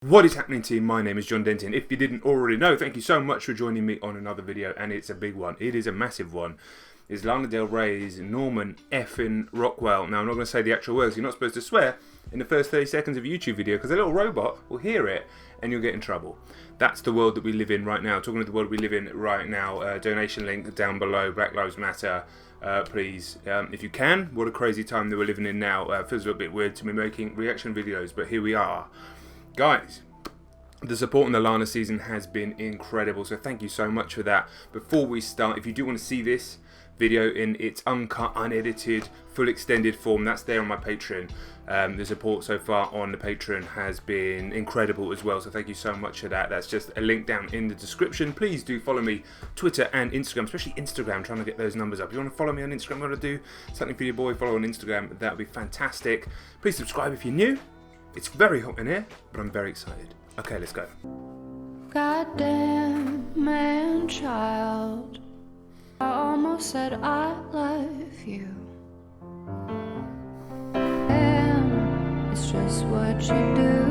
What is happening, team? My name is John Denton. If you didn't already know, thank you so much for joining me on another video, and it's a big one. It is a massive one. It's Lana Del Rey's Norman Fn Rockwell. Now, I'm not going to say the actual words. You're not supposed to swear in the first 30 seconds of a YouTube video because a little robot will hear it and you'll get in trouble. That's the world that we live in right now. Talking of the world we live in right now, donation link down below, Black Lives Matter. Please, if you can. What a crazy time that we're living in now. Feels a little bit weird to be making reaction videos, but here we are. Guys, the support in the Lana season has been incredible, so thank you so much for that. Before we start, if you do want to see this video in its uncut, unedited, full extended form, that's there on my Patreon. The support so far on the Patreon has been incredible as well, so thank you so much for that. That's just a link down in the description. Please do follow me Twitter and Instagram, especially Instagram, trying to get those numbers up. If you want to follow me on Instagram, want to do something for your boy, follow on Instagram, that would be fantastic. Please subscribe if you're new. It's very hot in here, but I'm very excited. Okay, let's go. Goddamn man child, I almost said I love you. And it's just what you do.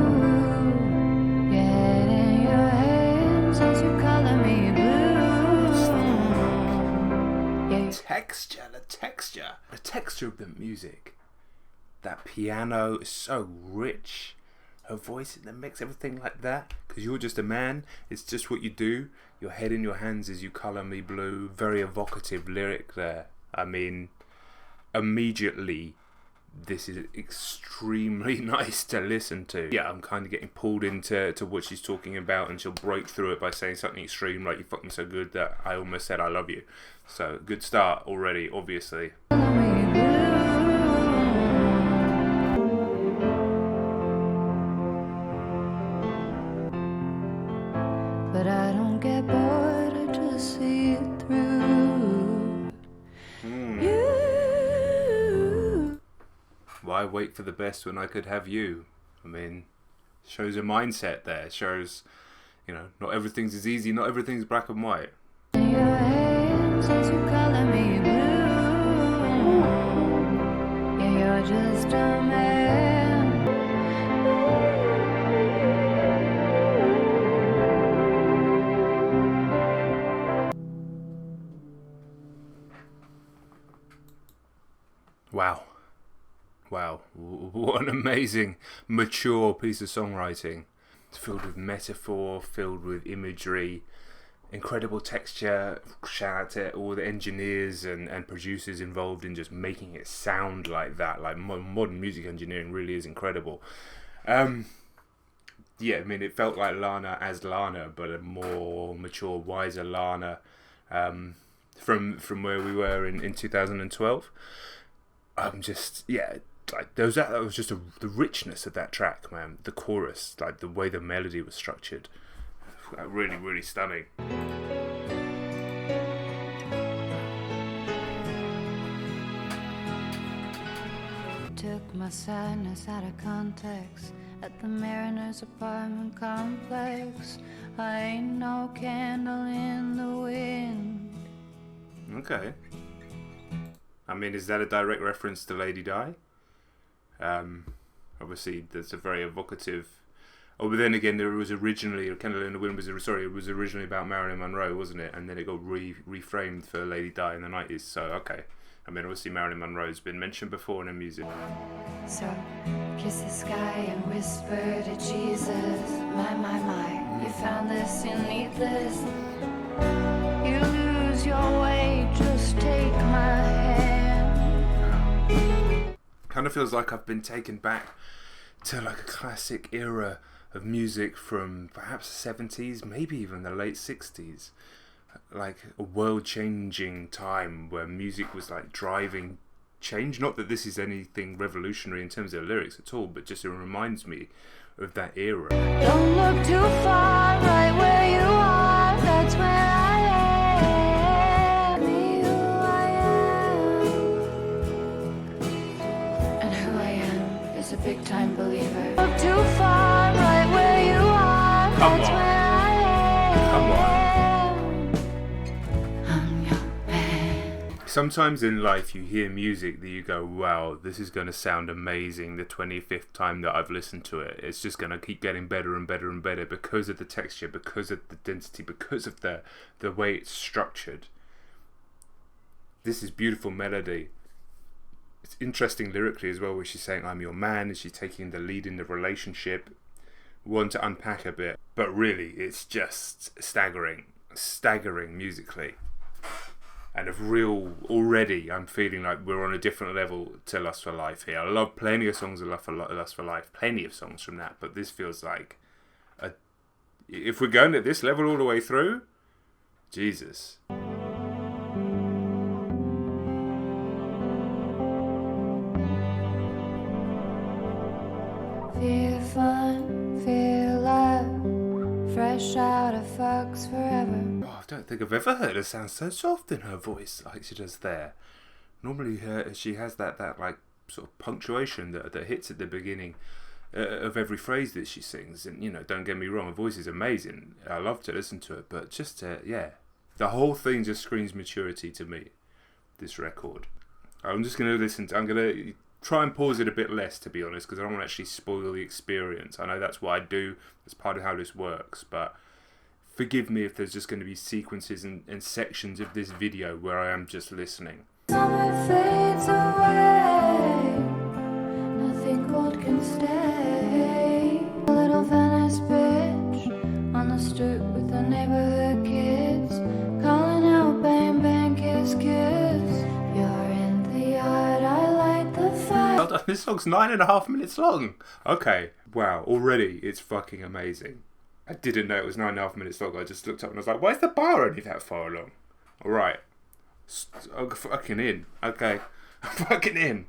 Get in your hands as you color me blue. Yeah. The texture of the music. That piano is so rich. Her voice in the mix, everything like that. Because you're just a man. It's just what you do. Your head in your hands as you colour me blue. Very evocative lyric there. I mean, immediately, this is extremely nice to listen to. Yeah, I'm kind of getting pulled into what she's talking about, and she'll break through it by saying something extreme like, "You fucking so good that I almost said I love you." So, good start already, obviously. But I don't get bored, I just see it through. You. Why wait for the best when I could have you? I mean, shows a mindset there. Shows, you know, not everything's as easy, not everything's black and white. In your hands as you color me blue. Yeah, you're just a man. Wow. Wow. What an amazing, mature piece of songwriting. It's filled with metaphor, filled with imagery, incredible texture. Shout out to all the engineers and producers involved in just making it sound like that. Like, modern music engineering really is incredible. Yeah, I mean, it felt like Lana as Lana, but a more mature, wiser Lana from where we were in 2012. Just, yeah, like that was just the richness of that track, man. The chorus, like the way the melody was structured, really, really stunning. Took my sadness out of context at the Mariner's apartment complex. I ain't no candle in the wind. Okay. I mean, is that a direct reference to Lady Di? Obviously, that's a very evocative. Oh, but then again, there was originally "Candle in the Wind" it was originally about Marilyn Monroe, wasn't it? And then it got reframed for Lady Di in the 90s. So, okay. I mean, obviously, Marilyn Monroe's been mentioned before in her music. So, kiss the sky and whisper to Jesus. My, you found this, you need this. You lose your way, just take my hand. Kind of feels like I've been taken back to like a classic era of music from perhaps the 70s, maybe even the late 60s. Like a world-changing time where music was like driving change. Not that this is anything revolutionary in terms of lyrics at all, but just it reminds me of that era. Don't look too far, right where you are, that's where I am. Be who I am. And who I am is a big-time believer. Look too far, right where you are, Come that's on. where I am. Come on. I'm your man. Sometimes in life you hear music that you go, wow, this is going to sound amazing the 25th time that I've listened to it. It's just going to keep getting better and better and better because of the texture, because of the density, because of the way it's structured. This is beautiful melody. It's interesting lyrically as well, where she's saying, I'm your man, and she's taking the lead in the relationship. One to unpack a bit, but really it's just staggering musically. And already I'm feeling like we're on a different level to Lust for Life here. I love plenty of songs of Lust for Life, plenty of songs from that, but this feels like, if we're going at this level all the way through, Jesus. Feel fun, feel love, fresh out of fucks forever. Oh, I don't think I've ever heard her sound so soft in her voice like she does there. Normally she has that like sort of punctuation that hits at the beginning of every phrase that she sings. And, you know, don't get me wrong, her voice is amazing. I love to listen to it, but just, the whole thing just screams maturity to me, this record. I'm just going to I'm going to try and pause it a bit less, to be honest, because I don't want to actually spoil the experience. I know that's what I do. That's part of how this works, but forgive me if there's just going to be sequences and sections of this video where I am just listening. Summer fades away, nothing cold can stay. A little Venice bitch on the stoop with the neighborhood kids, calling out bang bang kiss kiss. You're in the yard, I light the fire. Hold on, this song's 9.5 minutes long. Okay, wow, already it's fucking amazing. I didn't know it was 9.5 minutes long. I just looked up and I was like, why is the bar only that far along? Alright. I'm fucking in. Okay. I'm fucking in.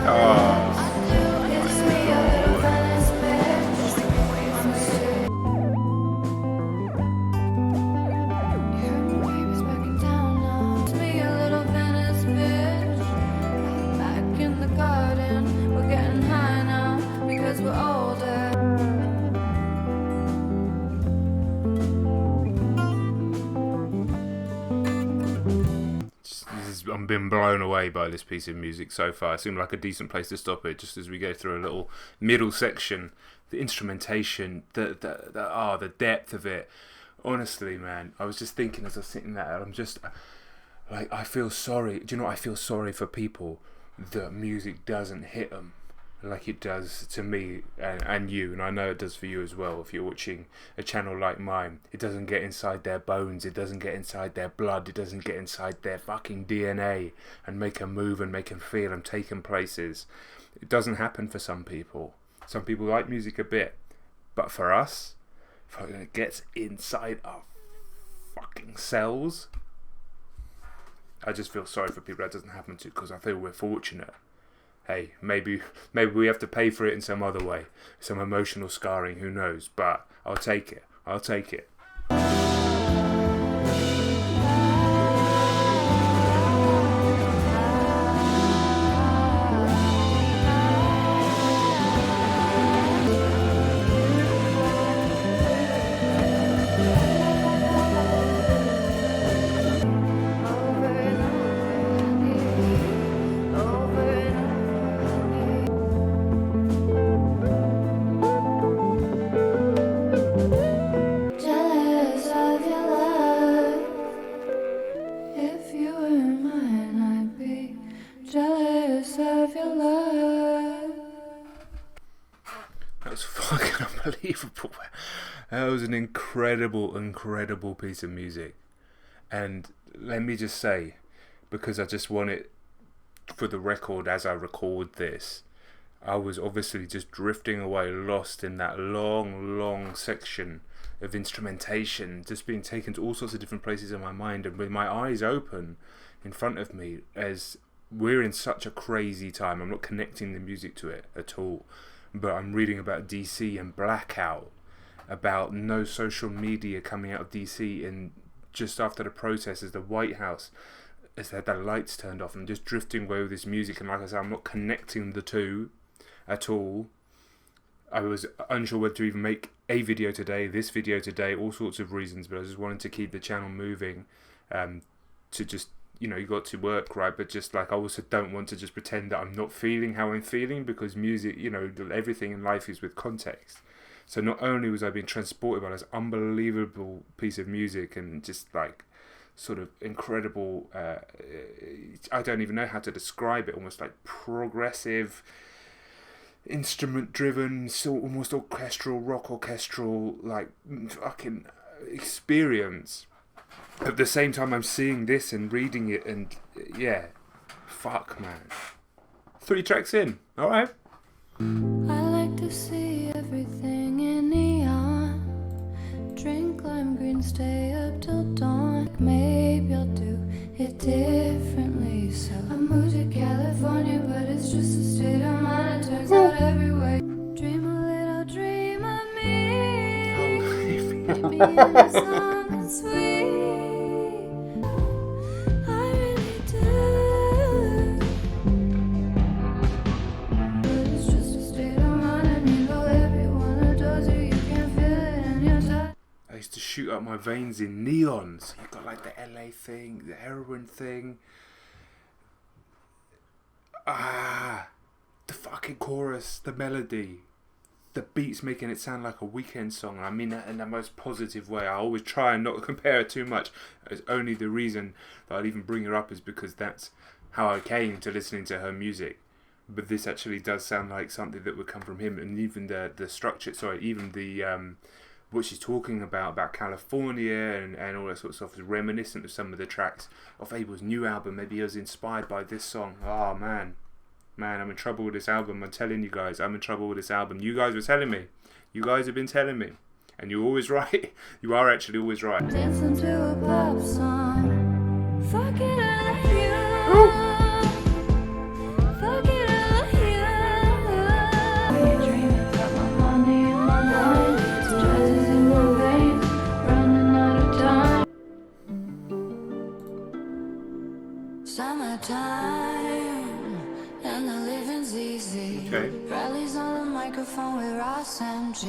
Oh. I'm being blown away by this piece of music so far. It seemed like a decent place to stop it, just as we go through a little middle section. The instrumentation, the depth of it. Honestly, man, I was just thinking as I was sitting there, I'm just like, I feel sorry. Do you know what? I feel sorry for people that music doesn't hit them like it does to me and you, and I know it does for you as well. If you're watching a channel like mine, it doesn't get inside their bones, it doesn't get inside their blood, it doesn't get inside their fucking DNA and make them move and make them feel and take them places. It doesn't happen for some people. Some people like music a bit, but for us, it gets inside our fucking cells. I just feel sorry for people that doesn't happen to, because I feel we're fortunate. Hey, maybe we have to pay for it in some other way, some emotional scarring, who knows, but I'll take it. Unbelievable. That was an incredible piece of music. And let me just say, because I just want it for the record as I record this, I was obviously just drifting away, lost in that long section of instrumentation, just being taken to all sorts of different places in my mind, and with my eyes open in front of me, as we're in such a crazy time. I'm not connecting the music to it at all, but I'm reading about DC and blackout, about no social media coming out of DC, and just after the protests, as the White House has had the lights turned off, and just drifting away with this music. And like I said, I'm not connecting the two at all. I was unsure whether to even make a video today, this video today, all sorts of reasons, but I just wanted to keep the channel moving, to just, you know, you got to work, right, but just like I also don't want to just pretend that I'm not feeling how I'm feeling, because music, you know, everything in life is with context. So not only was I being transported by this unbelievable piece of music and just like sort of incredible, I don't even know how to describe it, almost like progressive, instrument driven, so almost orchestral, rock orchestral, like fucking experience. At the same time I'm seeing this and reading it, and yeah, fuck man. 3 tracks in, alright. I like to see everything in neon. Drink lime green, stay up till dawn. Maybe I'll do it differently. So I moved to California, but it's just a state of mind. It turns out everywhere. Dream a little dream of me. To be in the song and sweet. I really do. But it's just a state of mind, and you know everyone adores you. You can feel it in your touch. I used to shoot up my veins in neon. So you've got like the LA thing, the heroin thing. The fucking chorus, the melody, the beats making it sound like a weekend song. I mean that in the most positive way. I always try and not compare it too much. It's only the reason that I'd even bring her up is because that's how I came to listening to her music. But this actually does sound like something that would come from him, and even the structure. Sorry, even the what she's talking about California and all that sort of stuff is reminiscent of some of the tracks of Abel's new album. Maybe he was inspired by this song. Oh man, I'm in trouble with this album. I'm telling you guys, I'm in trouble with this album. You guys were telling me. You guys have been telling me, and you're always right. You are actually always right. Dancing to a pop song. Fuck it, I like you. Fuck it, I like you. Are you dreaming? Got my money in my mind. Stress is in my veins. Running out of time. Summertime, and the living's easy. Okay. Rallies on the microphone with Ross and G.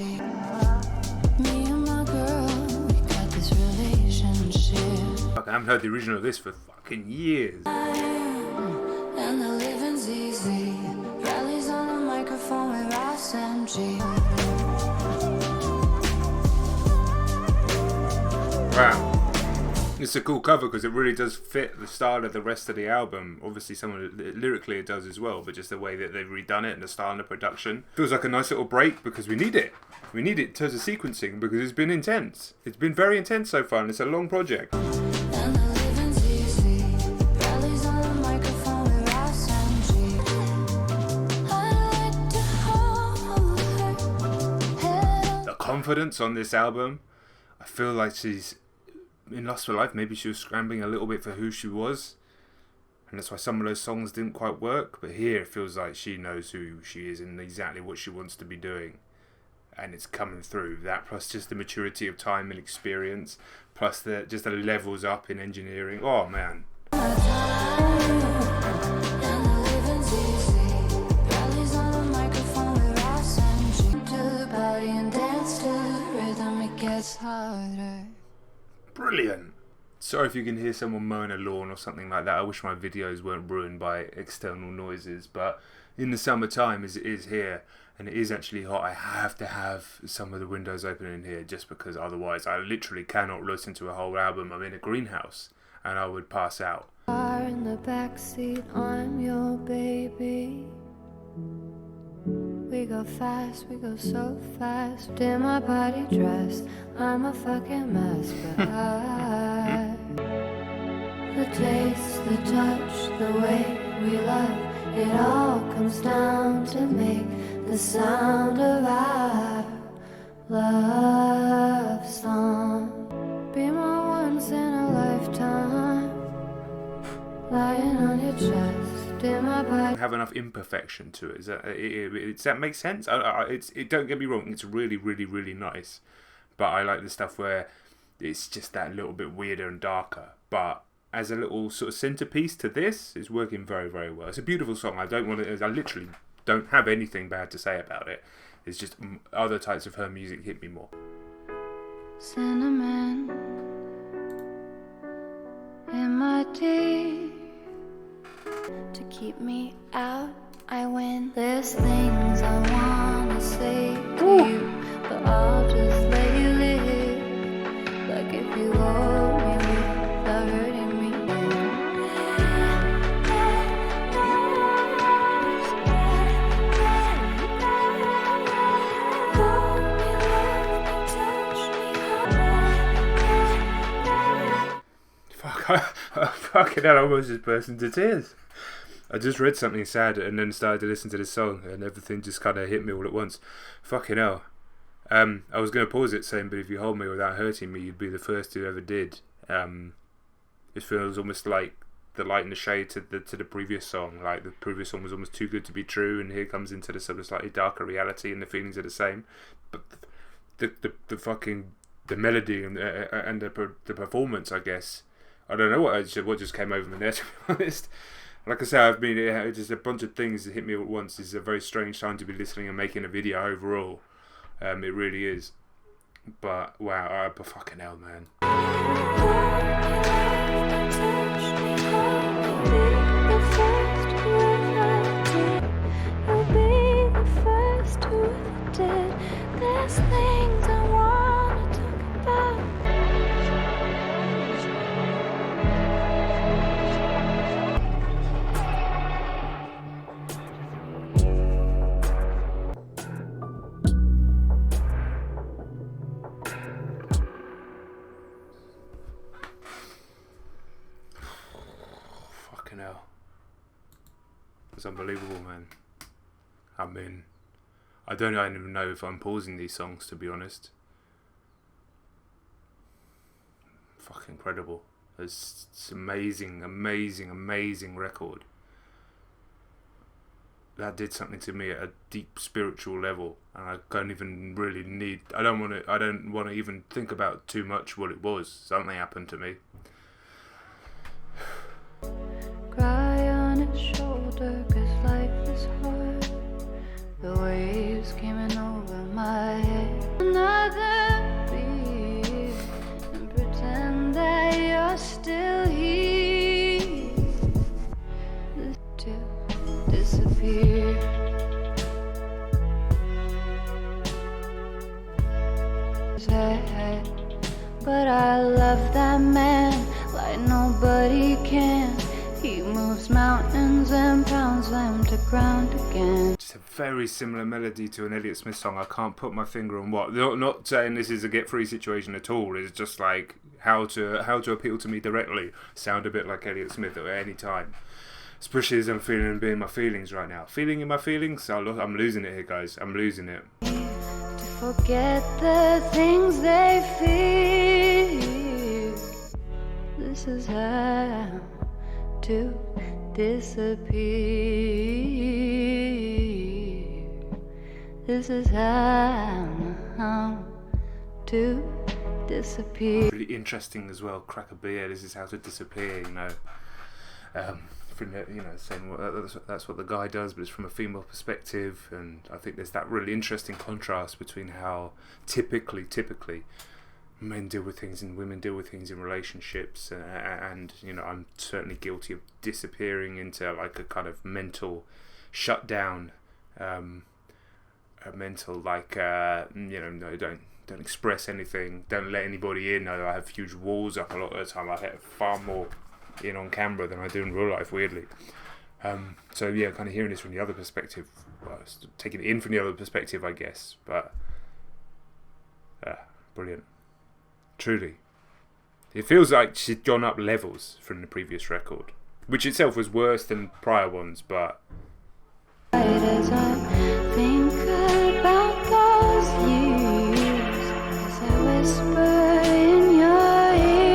Me and my girl, we got this relationship. Fuck, I haven't heard the original of this for fucking years. And the living's easy. Rallies on the microphone with Ross and G. Wow. It's a cool cover because it really does fit the style of the rest of the album. Obviously, lyrically it does as well, but just the way that they've redone it and the style and the production feels like a nice little break because we need it. We need it in terms of sequencing because it's been intense. It's been very intense so far, and it's a long project. And the living's easy. Rallies on the microphone with Ross and G. I like to hold her head. The confidence on this album, I feel like she's in Lust for Life. Maybe she was scrambling a little bit for who she was, and that's why some of those songs didn't quite work. But here it feels like she knows who she is and exactly what she wants to be doing, and it's coming through. That plus just the maturity of time and experience, plus the levels up in engineering. Oh man. And the living's easy. Rallies on the microphone with Ross and G. To the body and dance to the rhythm, it gets harder. Brilliant. Sorry if you can hear someone mowing a lawn or something like that. I wish my videos weren't ruined by external noises, but in the summertime as it is here, and it is actually hot, I have to have some of the windows open in here just because otherwise I literally cannot listen to a whole album. I'm in a greenhouse and I would pass out. Car in the backseat, I'm your baby. We go fast, we go so fast. In my body dress, I'm a fucking mess. But the taste, the touch, the way we love, it all comes down to make the sound of our love song. Be my once in a lifetime. Lying on your chest. Have enough imperfection to it. Does that make sense? Don't get me wrong, it's really, really, really nice, but I like the stuff where it's just that little bit weirder and darker. But as a little sort of centerpiece to this, it's working very, very well. It's a beautiful song. I literally don't have anything bad to say about it. It's just other types of her music hit me more. Cinnamon in my tea to keep me out. I win. There's things I wanna say to you, but I'll just let you live. Like if you hold me without hurting me. Fucking hell, I almost just burst into tears. I just read something sad and then started to listen to this song and everything just kind of hit me all at once. Fucking hell. I was going to pause it saying, but if you hold me without hurting me, you'd be the first who ever did. It feels almost like the light and the shade to the previous song. Like the previous song was almost too good to be true, and here comes into the sort of slightly darker reality, and the feelings are the same. But the fucking the melody and the performance, I guess. I don't know what just came over me there, to be honest. Like I say, just a bunch of things that hit me all at once. This is a very strange time to be listening and making a video overall. It really is. But wow, but fucking hell, man. There's things I wanna talk about. Fucking hell. It's unbelievable, man. I mean, I don't even know if I'm pausing these songs, to be honest. Fucking incredible. It's amazing, amazing, amazing record. That did something to me at a deep spiritual level, and I don't even really need. I don't want to even think about too much what it was. Something happened to me. Cry on his shoulder, 'cause life is hard. The waves coming over my head. Another beat and pretend that you're still here. This to disappear. But I love that man like nobody can. He moves mountains and pounds them to ground again. Just a very similar melody to an Elliott Smith song. I can't put my finger on what. Not saying this is a get-free situation at all. It's just like how to appeal to me directly. Sound a bit like Elliott Smith at any time. Especially as I'm feeling and being my feelings right now. Feeling in my feelings? Oh, look, I'm losing it here, guys. I'm losing it. To forget the things they fear. This is how to disappear. This is how to disappear. Really interesting as well. Crack a beer. This is how to disappear. You know, saying that's what the guy does, but it's from a female perspective, and I think there's that really interesting contrast between how typically men deal with things and women deal with things in relationships, and you know, I'm certainly guilty of disappearing into like a kind of mental shutdown, a mental like no, don't express anything, don't let anybody in. I have huge walls up a lot of the time. I let far more in on camera than I do in real life, weirdly. So yeah, kind of hearing this from the other perspective, taking it in from the other perspective, I guess, but brilliant. Truly. It feels like she's gone up levels from the previous record, which itself was worse than prior ones, but As I think about those years, as I whisper in your ear.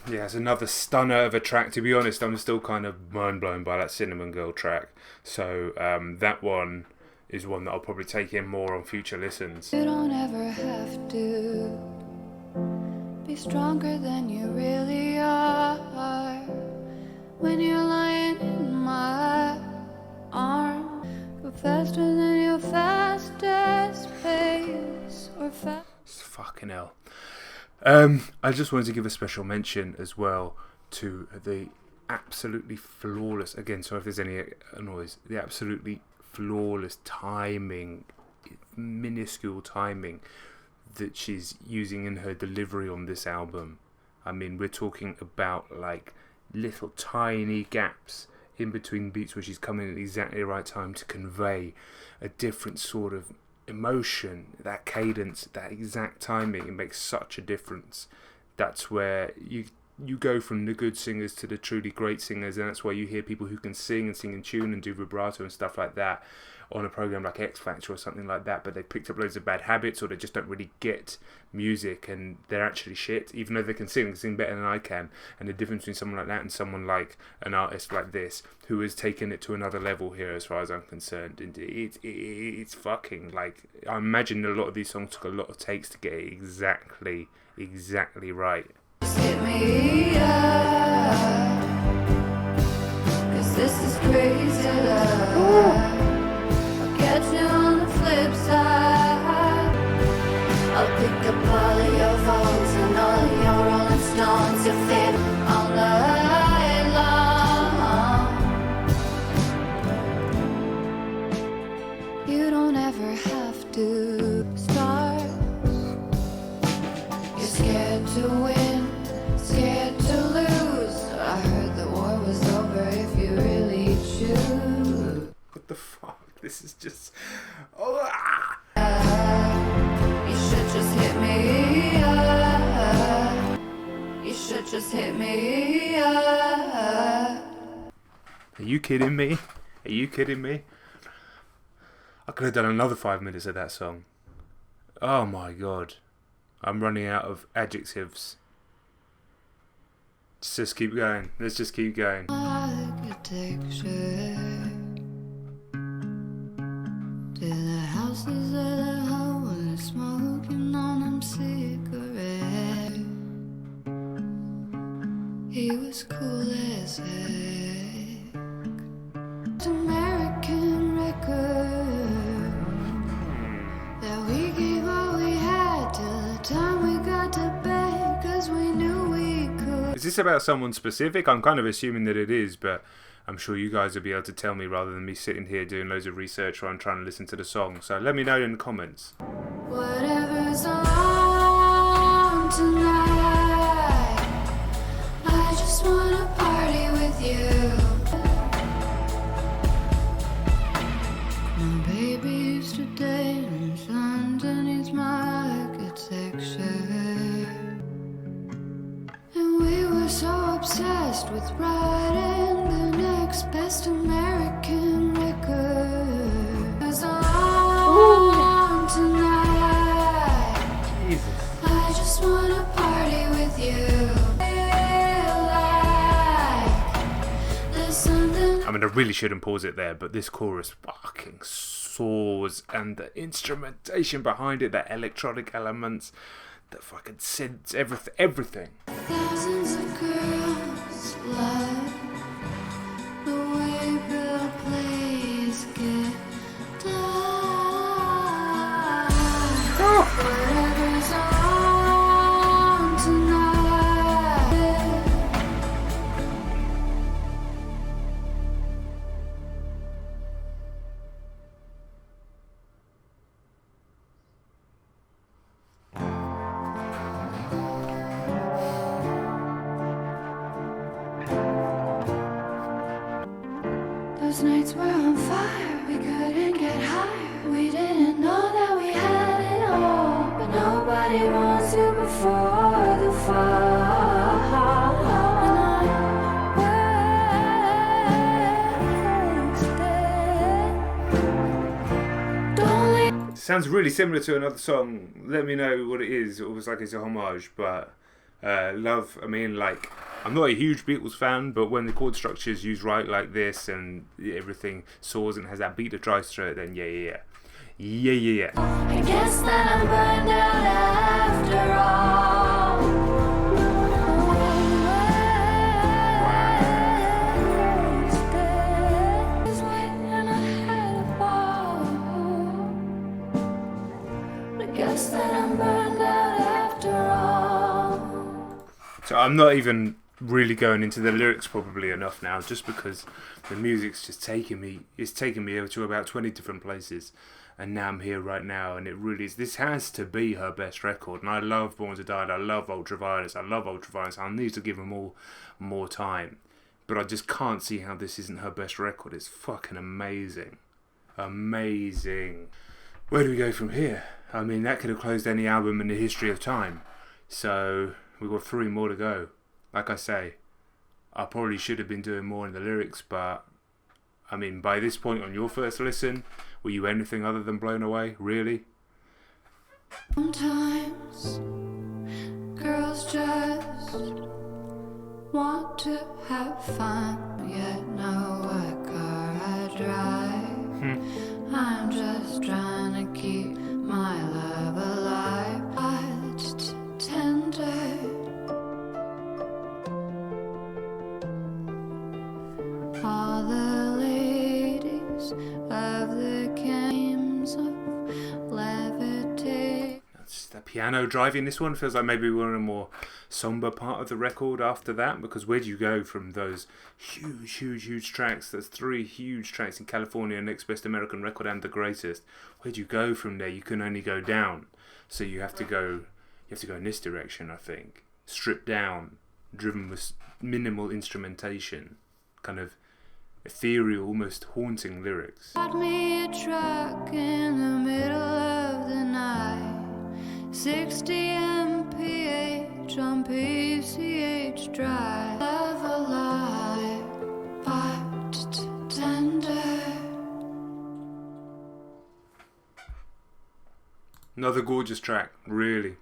yeah, it's another stunner of a track. To be honest, I'm still kind of mind blown by that Cinnamon Girl track. So that one is one that I'll probably take in more on future listens. You don't ever have to be stronger than you really are. when you're lying in my arms. Go faster than your fastest pace, or fucking hell. I just wanted to give a special mention as well to the absolutely flawless, again, sorry if there's any noise, the absolutely flawless timing, minuscule timing that she's using in her delivery on this album. I mean, we're talking about like little tiny gaps in between beats where she's coming at exactly the right time to convey a different sort of emotion. That cadence, that exact timing, it makes such a difference. That's where you go from the good singers to the truly great singers, and that's why you hear people who can sing and sing in tune and do vibrato and stuff like that on a program like X Factor or something like that, but they picked up loads of bad habits, or they just don't really get music and they're actually shit, even though they can sing better than I can. And the difference between someone like that and someone like an artist like this who has taken it to another level here, as far as I'm concerned, and it's fucking like, I imagine a lot of these songs took a lot of takes to get it exactly right. just hit me up, 'cause this is crazy love. I'll catch you on the flip side. I'll pick up all of your Vogues and all of your Rolling Stones, your favorite all night long. You don't ever have to start. You're scared to win, scared to lose. I heard the war was over if you really choose. What the fuck? This is just... You should just hit me up. You should just hit me up. Are you kidding me? Are you kidding me? I could have done another 5 minutes of that song. Oh my god. I'm running out of adjectives. Let's just keep going. Let's just keep going. Architecture to the houses of the homeless, smoking on them cigarettes. He was cool as heck. American record that we gave all we had till the time we got to bed, 'cause we knew we could. Is this about someone specific? I'm kind of assuming that it is, but I'm sure you guys will be able to tell me rather than me sitting here doing loads of research while I'm trying to listen to the song. So let me know in the comments. Whatever's on tonight, I just wanna party with you. My baby used to dance underneath my architecture, and we were so obsessed with writing the next best American record. It's on tonight. Jesus. I just wanna party with you. Feel like there's something. I mean, I really shouldn't pause it there, but this chorus fucking soars, and the instrumentation behind it, the electronic elements, the fucking synths, everything. Thousands of girls love the way Bill plays guitar. Whatever's on tonight. Those nights were on fire, we couldn't get higher. We didn't know that we had it all, but nobody wants you before the fall. And don't leave. Sounds really similar to another song. Let me know what it is. It was like it's a homage, but love. I mean, like, I'm not a huge Beatles fan, but when the chord structure is used right like this and everything soars and has that beat that drives through it, then yeah. I guess that I'm burned out after all. So I'm not even really going into the lyrics probably enough now, just because the music's just taking me. It's taken me to about 20 different places, and now I'm here right now, and it really is. This has to be her best record, and I love Born to Die. I love Ultraviolence. I need to give them all more time, but I just can't see how this isn't her best record. It's fucking amazing, amazing. Where do we go from here? I mean, that could have closed any album in the history of time. So we've got 3 more to go. Like I say, I probably should have been doing more in the lyrics, but I mean, by this point on your first listen, were you anything other than blown away? Really? Sometimes girls just want to have fun, yet know what car I drive. I'm just trying to keep my love alive. I tender. All the ladies of the games of levity. That's the piano driving. This one feels like maybe we're in a more somber part of the record after that, because where do you go from those huge tracks? There's 3 huge tracks in California, Next Best American Record and The Greatest. Where do you go from there? You can only go down. So you have to go in this direction, I think. Stripped down, driven with minimal instrumentation, kind of ethereal, almost haunting lyrics. Got me a truck in the middle of the night, 60 mph on PCH drive. Love alive, but tender. Another gorgeous track, really.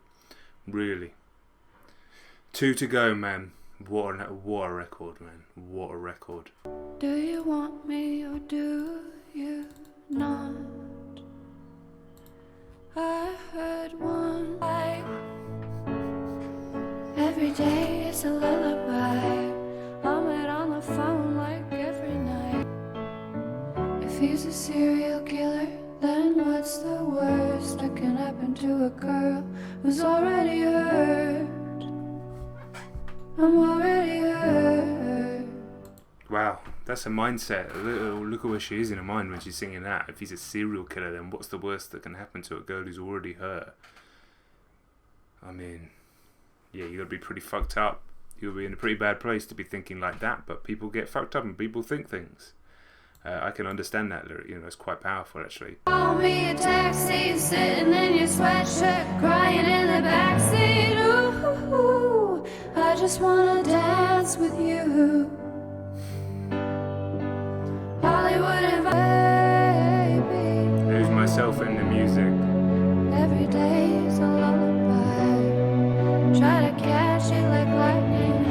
2 to go, man. What a record, man. What a record. Do you want me or do you not? I heard one night. Every day is a lullaby. I'm it on the phone like every night. If he's a serial killer, then what's the worst that can happen to a girl who's already hurt? I'm already hurt. Wow, that's a mindset. Look at where she is in her mind when she's singing that. If he's a serial killer, then what's the worst that can happen to a girl who's already hurt? I mean, yeah, you gotta be pretty fucked up. You'll be in a pretty bad place to be thinking like that, but people get fucked up and people think things. I can understand that lyric, it's quite powerful actually. Call me a taxi, sitting in your sweatshirt, crying in the backseat. Ooh, I just wanna dance with you. Hollywood and baby. Lose myself in the music. Every day's a lullaby. Try to catch it like lightning.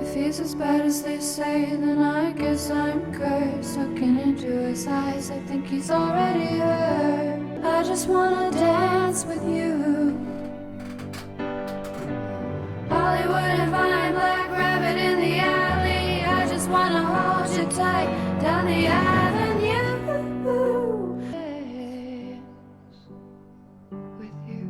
If he's as bad as they say, then I guess I'm cursed. Looking into his eyes, I think he's already hurt. I just wanna dance with you. Hollywood and Vine, Black Rabbit in the alley. I just wanna hold you tight down the avenue. Dance with you.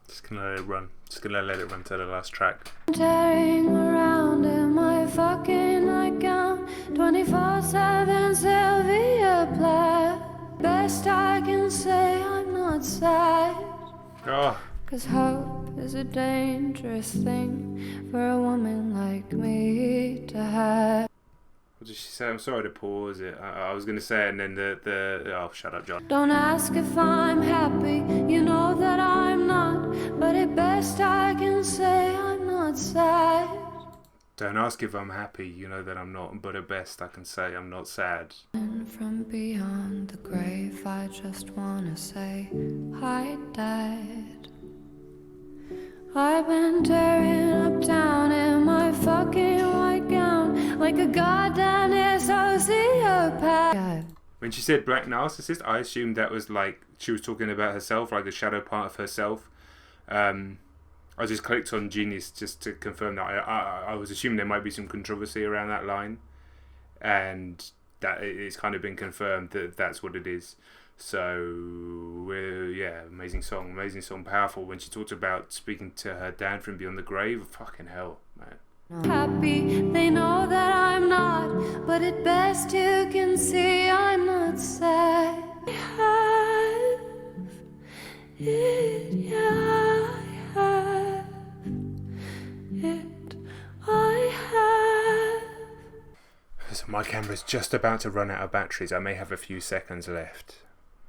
Just gonna let it run. Just gonna let it run to the last track. Tearing around in my fucking nightgown, 24/7 Sylvia Plath. Best I can say, I'm not sad. Oh, 'Cause hope is a dangerous thing for a woman like me to have. what did she say? I'm sorry to pause it. I was gonna say it, and then oh, shut up, John. Don't ask if I'm happy, you know that I'm not. But at best I can say I'm not sad. Don't ask if I'm happy, you know that I'm not, but at best I can say I'm not sad. And from beyond the grave, I just wanna say, hi, Dad. I've been tearing up town in my fucking white gown, like a goddamn sociopath. When she said black narcissist, I assumed that was like she was talking about herself, like a shadow part of herself. I just clicked on Genius just to confirm that. I was assuming there might be some controversy around that line, and that it's kind of been confirmed that that's what it is. So yeah, amazing song, powerful. When she talked about speaking to her dad from beyond the grave, fucking hell, man. Happy, they know that I'm not, but at best you can see I'm not sad. I have it, yeah, I have it, I have. So my camera's just about to run out of batteries. I may have a few seconds left.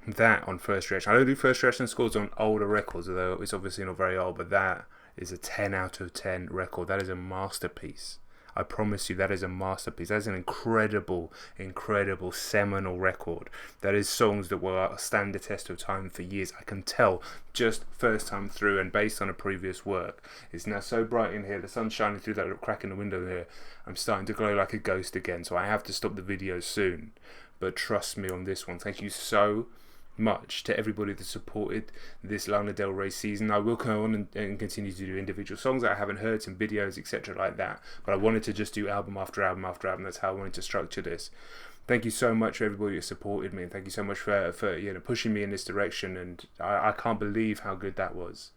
That on first reaction. I don't do first reaction scores on older records, although it's obviously not very old, but that is a 10 out of 10 record. That is a masterpiece. I promise you, that is a masterpiece. That is an incredible, incredible, seminal record. That is songs that will stand the test of time for years. I can tell just first time through, and based on a previous work. It's now so bright in here. The sun's shining through that little crack in the window there. I'm starting to glow like a ghost again, so I have to stop the video soon. But trust me on this one. Thank you so much to everybody that supported this Lana Del Rey season. I will go on and continue to do individual songs that I haven't heard, some videos, etc. like that, but I wanted to just do album after album after album. That's how I wanted to structure this. Thank you so much for everybody that supported me, and thank you so much for pushing me in this direction, and I can't believe how good that was.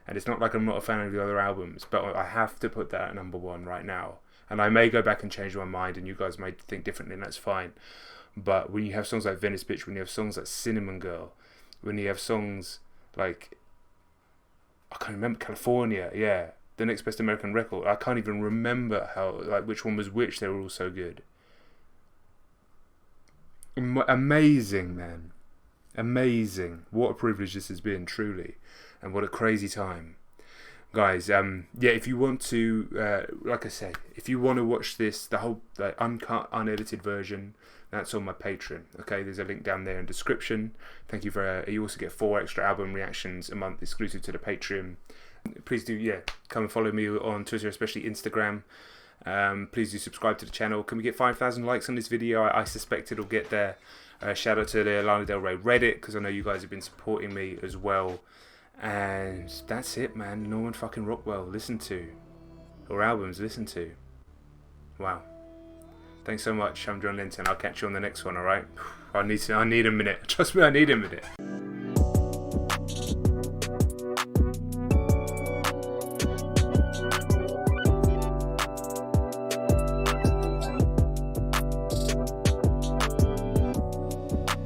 And it's not like I'm not a fan of the other albums, but I have to put that at number one right now, and I may go back and change my mind, and you guys may think differently, and that's fine. But when you have songs like Venice Bitch, when you have songs like Cinnamon Girl, when you have songs like, I can't remember, California, yeah, the next best American record, I can't even remember which one was which. They were all so good. Amazing, man. Amazing. What a privilege this has been, truly. And what a crazy time. Guys, yeah, if you want to, like I said, if you want to watch this, the whole uncut, unedited version, that's on my Patreon. Okay, there's a link down there in the description. Thank you for. You also get 4 extra album reactions a month exclusive to the Patreon. Please do, yeah, come and follow me on Twitter, especially Instagram. Please do subscribe to the channel. Can we get 5,000 likes on this video? I suspect it'll get there. Shout out to the Lana Del Rey Reddit, because I know you guys have been supporting me as well. And that's it, man. Norman fucking Rockwell, listen to. Or albums, listen to. Wow. Thanks so much. I'm John Linton. I'll catch you on the next one, alright? I need a minute. Trust me, I need a minute.